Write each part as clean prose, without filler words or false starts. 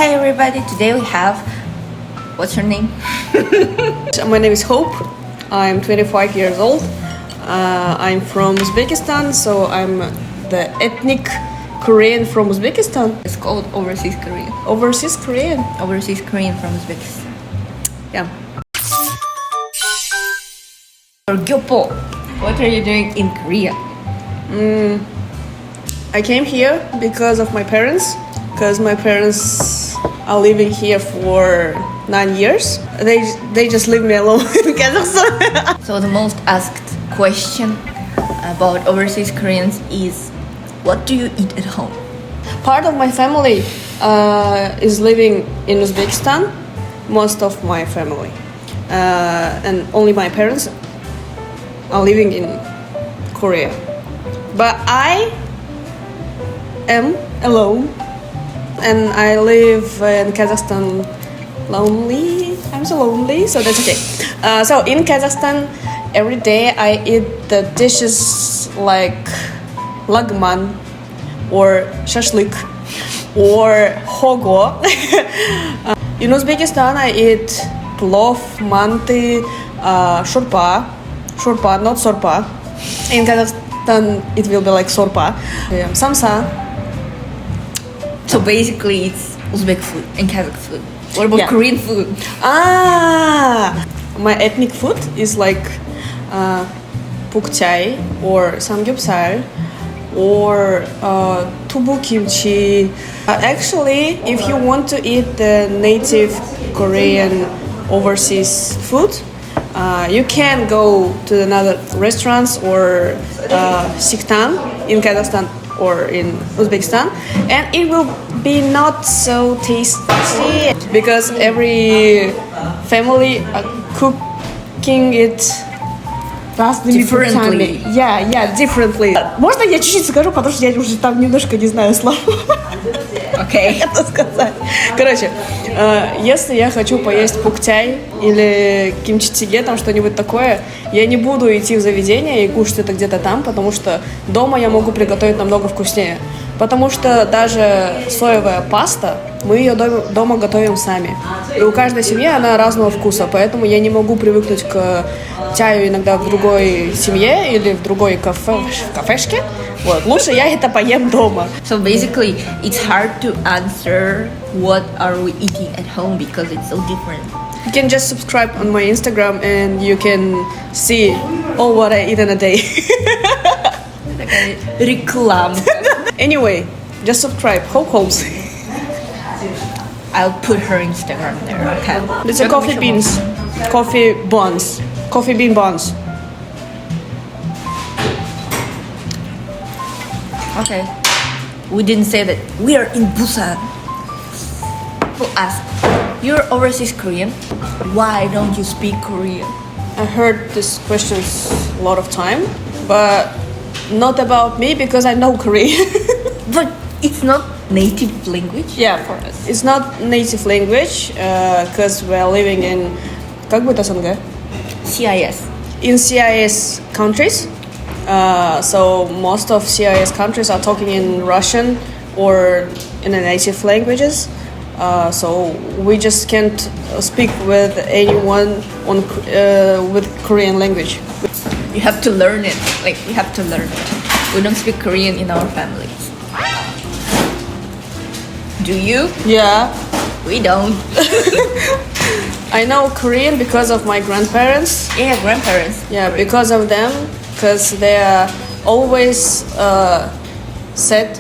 Hi everybody, today we have... What's your name? My name is Hope. I'm 25 years old. I'm from Uzbekistan, so I'm the ethnic Korean from Uzbekistan. It's called Overseas Korean. Overseas Korean. Overseas Korean from Uzbekistan. Yeah. Or Gyopo. What are you doing in Korea? I came here because of my parents. Because my parents are living here for 9 years. They just leave me alone in Kazakhstan. So the most asked question about overseas Koreans is, what do you eat at home? Part of my family is living in Uzbekistan. Most of my family. And only my parents are living in Korea. But I am alone. And I live in Kazakhstan lonely. I'm so lonely, so that's okay. So in Kazakhstan, every day I eat the dishes like lagman or shashlik or hogo. In Uzbekistan, I eat plov, manti, shorpa. Shorpa, not sorpa. In Kazakhstan, it will be like sorpa. Samsa. So basically it's Uzbek food and Kazakh food. What about Korean food? My ethnic food is like pukchai or samgyeopsal or tubu kimchi. Actually, if you want to eat the native Korean overseas food, you can go to another restaurants or siktan in Kazakhstan or in Uzbekistan, and it will be not so tasty because every family are cooking it differently. Yeah, differently. Можно я чуть-чуть скажу, потому что я уже там немножко не знаю слов. Окей. Это сказать. Короче, если я хочу поесть пукчай или кимчи-чиге, там что-нибудь такое, я не буду идти в заведение и кушать это где-то там, потому что дома я могу приготовить намного вкуснее. Потому что даже соевая паста, мы ее дома готовим сами. И у каждой семьи она разного вкуса, поэтому я не могу привыкнуть к чаю иногда в другой семье или в другой кафешке. Вот. Лучше я это поем дома. So basically, it's hard to answer what are we eating at home because it's so different. You can just subscribe on my Instagram and you can see all what I eat in a day. Реклама. Anyway, just subscribe. Hope Holmes. I'll put her Instagram there, okay? It's a coffee beans. Coffee buns. Coffee bean buns. Okay. We didn't say that. We are in Busan. People ask, you're overseas Korean. Why don't you speak Korean? I heard this questions a lot of time, but not about me because I know Korean. But it's not native language? Yeah, for us. It's not native language because we're living in как будет СНГ? CIS. In CIS countries. So most of CIS countries are talking in Russian or in the native languages. So we just can't speak with anyone on with Korean language. You have to learn it. Like, you have to learn it. We don't speak Korean in our families. Do you? Yeah. We don't. I know Korean because of my grandparents. Yeah, grandparents. Yeah, because of them. Because they are always said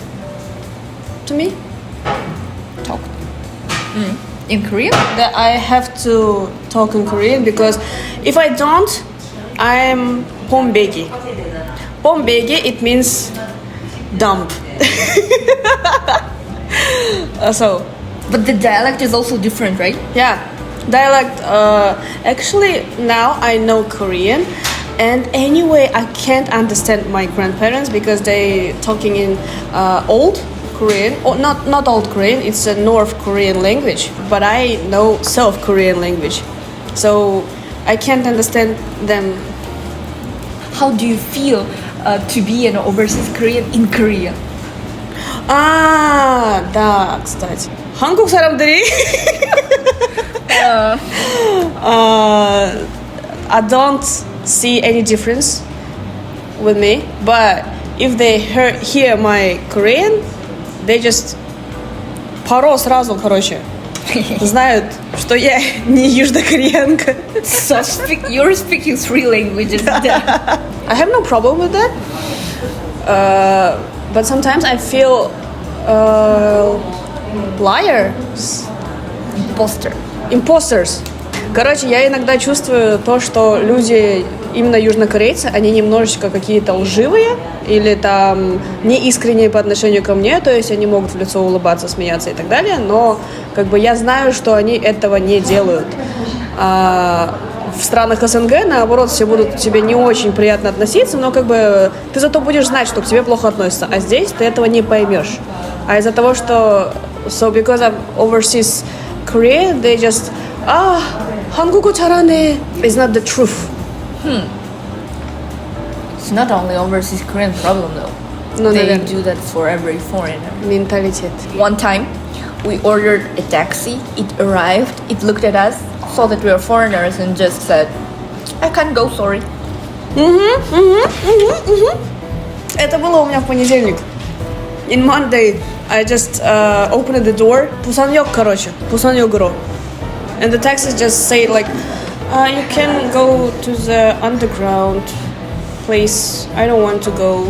to me, talk. In Korean? That I have to talk in Korean because if I don't, I'm pombegi. Pombegi, it means dump. But the dialect is also different, right? Yeah, dialect. Actually, now I know Korean, and anyway, I can't understand my grandparents because they talking in old Korean, or not old Korean. It's a North Korean language, but I know South Korean language, so I can't understand them. How do you feel to be an overseas Korean in Korea? Да, кстати. 한국 사람들이 I don't see any difference with me, but if they hear my Korean, they just 바로 сразу, короче, знают, что я не южнокореянка. So you're speaking three languages. I have no problem with that, but sometimes I feel liars, imposters. Короче, я иногда чувствую то, что люди, именно южнокорейцы, они немножечко какие-то лживые или там неискренние по отношению ко мне, то есть они могут в лицо улыбаться, смеяться и так далее, но как бы я знаю, что они этого не делают. А в странах СНГ, наоборот, все будут к тебе не очень приятно относиться, но как бы ты зато будешь знать, что к тебе плохо относятся, а здесь ты этого не поймешь. А из-за того, что because I'm overseas Korea, they just 한국어 잘하네. It's not the truth. It's not only overseas Korean problem though. No, they no. do that for every foreigner. Менталитет. One time, we ordered a taxi. It arrived. It looked at us, saw that we are foreigners, and just said, "I can't go, sorry." Это было у меня в понедельник. In Monday, I just opened the door. 부산역, короче. 부산역으로. And the taxi just say like, you can go to the underground place. I don't want to go.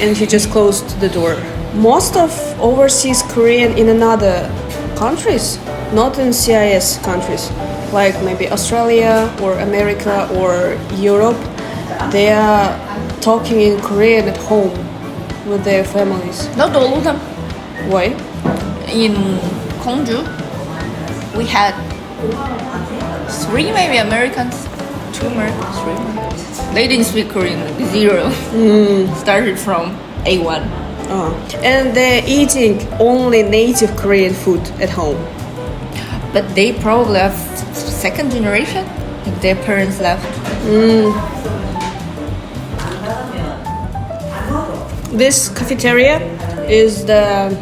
And he just closed the door. Most of overseas Korean in another countries, not in CIS countries, like maybe Australia or America or Europe, they are talking in Korean at home with their families. Not all of them. Why? In Gwangju, we had 3 maybe Americans, 2 Americans, 3 Americans. They didn't speak Korean, 0. Started from A1. And they're eating only native Korean food at home. But they probably have second generation. Their parents left. This cafeteria is the...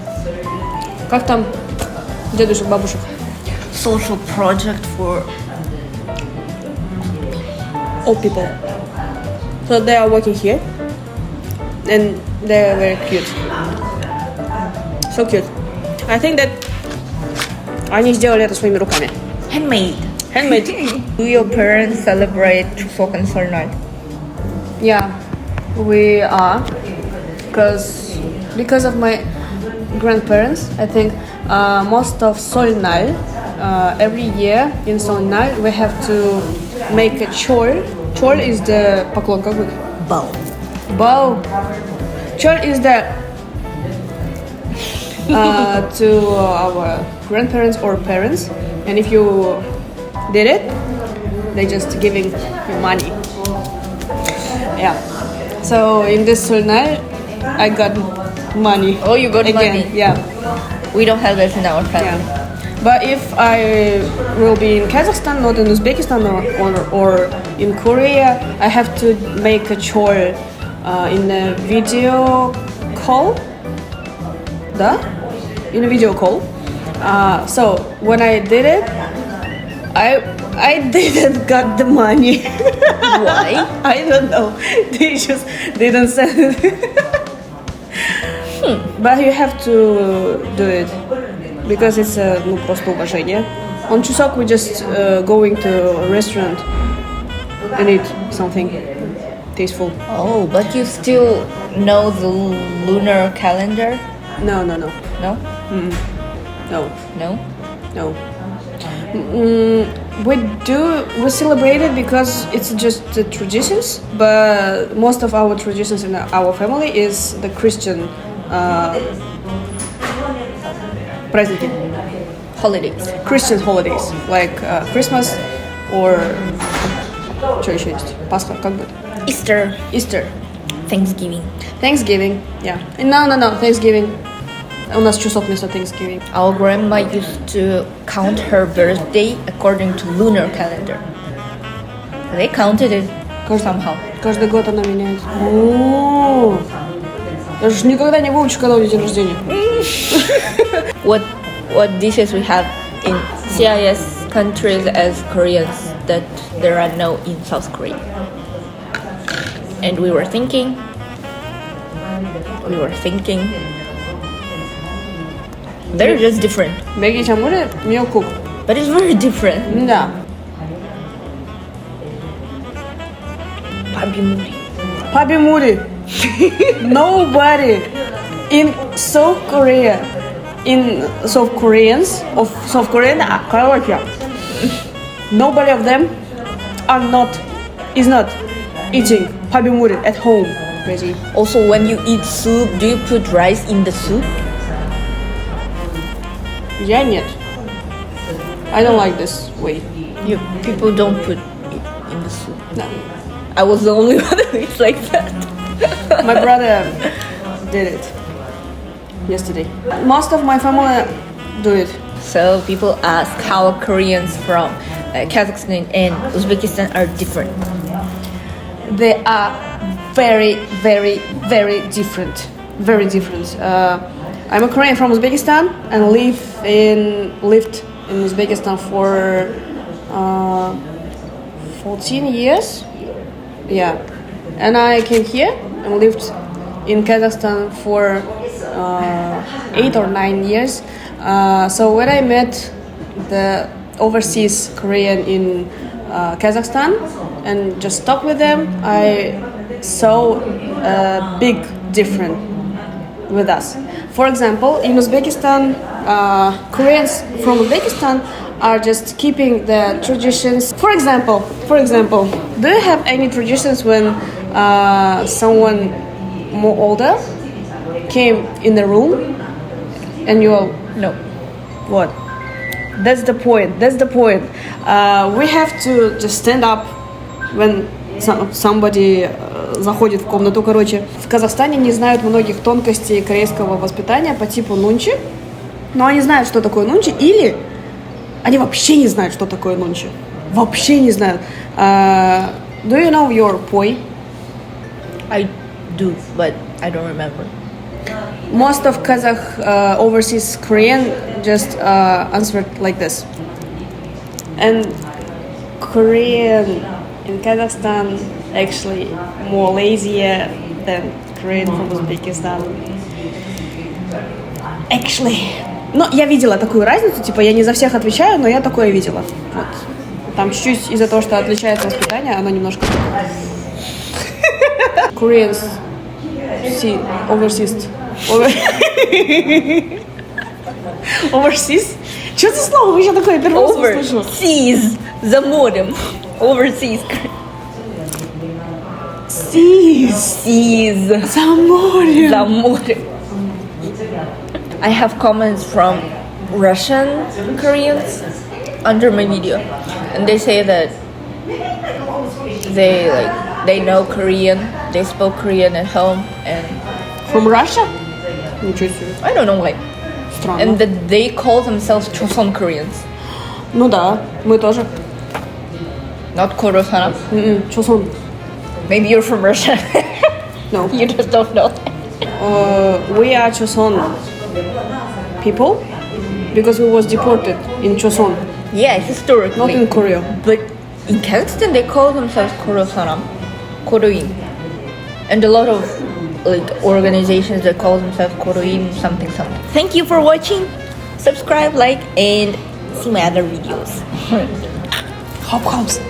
Как там? Дедушек, бабушек. Social project for Old people. So they are working here. And they are very cute. So cute. I think that они сделали это своими руками. handmade. Handmade. Do your parents celebrate chuseok and solnal? Yeah, we are. Because of my grandparents, I think most of solnal, every year in solnal we have to make a chol. Chol is the поклон, как бы? Bow. Bow. Chol is the to our grandparents or parents, and if you did it, they just giving you money. Yeah. So in this solnal, I got money. Oh, you got again. money. Yeah. We don't have that in our family. Yeah. But if I will be in Kazakhstan, not in Uzbekistan or in Korea, I have to make a chore in a video call. Да? In a video call. So when I did it, I didn't got the money. Why? I don't know. They just didn't send it. But you have to do it because it's ну просто уважение. On Chuseok we just going to a restaurant and eat something tasteful. Oh, but you still know the lunar calendar? No. No? No. No? No. We celebrate it because it's just the traditions, but most of our traditions in our family is the Christian праздники. Holidays. Christian holidays, like Christmas or что еще есть? Пасха, как бы? Easter. Easter. Thanksgiving. Thanksgiving, yeah. No, Thanksgiving. У нас чусок вместо Thanksgiving. Our grandma used to count her birthday according to lunar calendar. They counted it somehow. Каждый год она меняет. О, я же никогда не выучу, когда у нее день рождения. What what dishes we have in CIS countries as Koreans that there are no in South Korea. And we were thinking, they're just different. Maggi чамуры, meal cook. But it's very different. Да. Pabimuri. Nobody in South Korea, короче, nobody of them is not eating pabimuri at home. Crazy. Also, when you eat soup, do you put rice in the soup? Я нет. I don't like this way. People don't put it in the soup. No. I was the only one who eats like that. My brother did it yesterday. Most of my family do it. So people ask how Koreans from Kazakhstan and Uzbekistan are different. They are very, very, very different. Very different. I'm a Korean from Uzbekistan and lived in Uzbekistan for 14 years. Yeah, and I came here and lived in Kazakhstan for 8 or 9 years. So when I met the overseas Korean in Kazakhstan and just talked with them, I saw a big difference with us. For example, in Uzbekistan, Koreans from Uzbekistan are just keeping the traditions. For example, do you have any traditions when someone more older came in the room and you all No. what? That's the point. We have to just stand up when somebody заходит в комнату. Короче, в Казахстане не знают многих тонкостей корейского воспитания по типу нунчи, но они знают, что такое нунчи, или они вообще не знают, что такое нунчи. Вообще не знают. Do you know your poi? I do, but I don't remember. Most of Kazakh overseas Korean just answered like this. And Korean in Kazakhstan actually more lazier than Korean from Uzbekistan. Actually. Но я видела такую разницу, типа я не за всех отвечаю, но я такое видела. Вот. Там чуть-чуть из-за того, что отличается воспитание, оно немножко... Koreans see overseas. Overseas? Что за слово? Еще такое первый раз слышу. Overseas. За морем. Overseas. Seas. За морем. За морем. I have comments from Russian Koreans under my video, and they say that they know Korean, they spoke Korean at home, and From Russia? Ничего себе. I don't know why. Странно. And that they call themselves Choson Koreans, Ну да, мы тоже. not Korosana. Choson. Maybe you're from Russia. No. You just don't know. We are Choson people because we was deported in Choson, Yeah, historically. not in Korea. But in Kazakhstan, they call themselves Korosanam, Koroin, and a lot of organizations that call themselves Koroin something. Thank you for watching. Subscribe, like, and see my other videos. Hop hops.